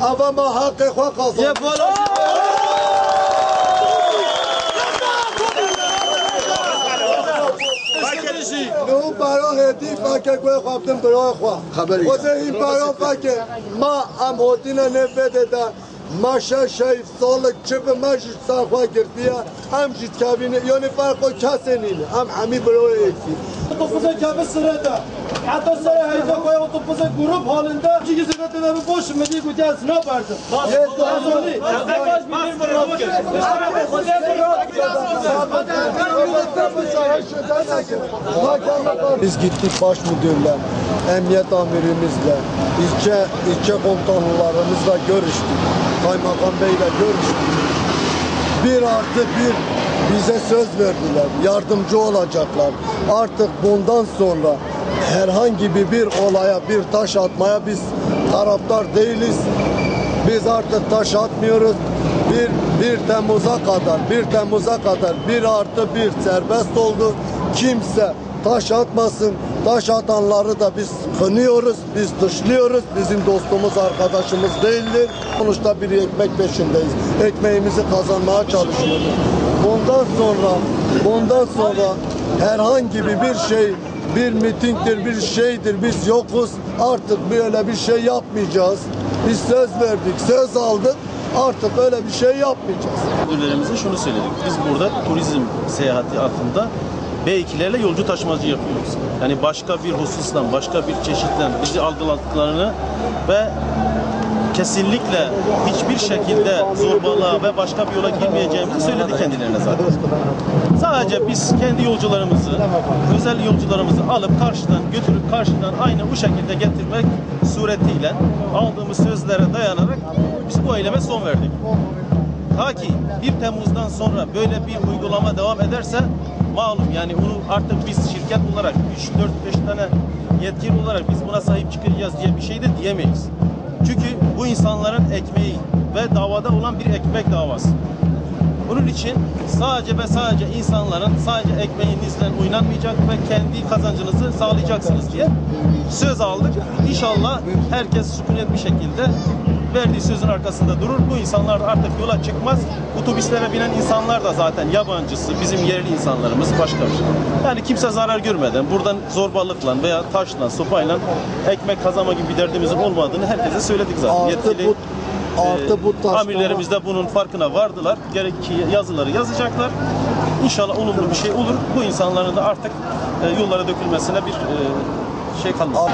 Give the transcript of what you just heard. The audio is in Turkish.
Hava ma hakkı kwa kazan. نو برای هدی فکر کوی خواهدم برای خواه خود این برای فکر ما هم هدین نفده ده ما 6 سال چه به مجلس سرخواه گردیه هم جید کبینه یعنی فرق کسی نینه هم همی برای ایسی otobüse kebe sırada hatta sonra hayta koy otobüse grup halinde iki sırada da bir boş medi güzel ne yapardı? Biz gittik baş müdürle, emniyet amirimizle, ilçe komutanlarımızla görüştük, kaymakam beyle görüştük. 1+1 bize söz verdiler, yardımcı olacaklar. Artık bundan sonra herhangi bir olaya bir taş atmaya biz taraftar değiliz. Biz artık taş atmıyoruz. 1 Temmuz'a kadar 1+1 serbest oldu. Kimse taş atmasın. Taş atanları da biz kınıyoruz, biz dışlıyoruz. Bizim dostumuz, arkadaşımız değildir. Sonuçta bir ekmek peşindeyiz. Ekmeğimizi kazanmaya çalışıyoruz. Bundan sonra herhangi bir şey, bir mitingdir, bir şeydir, biz yokuz. Artık böyle bir şey yapmayacağız. Biz söz verdik, söz aldık. Artık öyle bir şey yapmayacağız. Müdürlerimize şunu söyledik. Biz burada turizm seyahati altında B2'lerle yolcu taşımacı yapıyoruz. Yani başka bir husustan, başka bir çeşitten bizi algıladıklarını ve kesinlikle hiçbir şekilde zorbalığa ve başka bir yola girmeyeceğimizi söyledi kendilerine zaten. Sadece biz kendi yolcularımızı, özel yolcularımızı alıp karşıdan götürüp karşıdan aynı bu şekilde getirmek suretiyle aldığımız sözlere dayanarak biz bu eyleme son verdik. Ta ki 1 Temmuz'dan sonra böyle bir uygulama devam ederse malum yani bunu artık biz şirket olarak 3-4-5 tane yetkili olarak biz buna sahip çıkacağız diye bir şey de diyemeyiz. Çünkü bu insanların ekmeği ve davada olan bir ekmek davası. Bunun için sadece ve sadece insanların sadece ekmeğinizle oynanmayacak ve kendi kazancınızı sağlayacaksınız diye söz aldık. İnşallah herkes sükunet bir şekilde verdiği sözün arkasında durur. Bu insanlar da artık yola çıkmaz. Otobüslere binen insanlar da zaten yabancısı, bizim yerli insanlarımız başka bir şey. Yani kimse zarar görmeden buradan zorbalıkla veya taşla, sopayla ekmek kazanma gibi bir derdimizin olmadığını herkese söyledik zaten. Yetkili amirlerimiz de bunun farkına vardılar. Gerekli yazıları yazacaklar. İnşallah olumlu bir şey olur. Bu insanların da artık yollara dökülmesine bir şey kalmaz.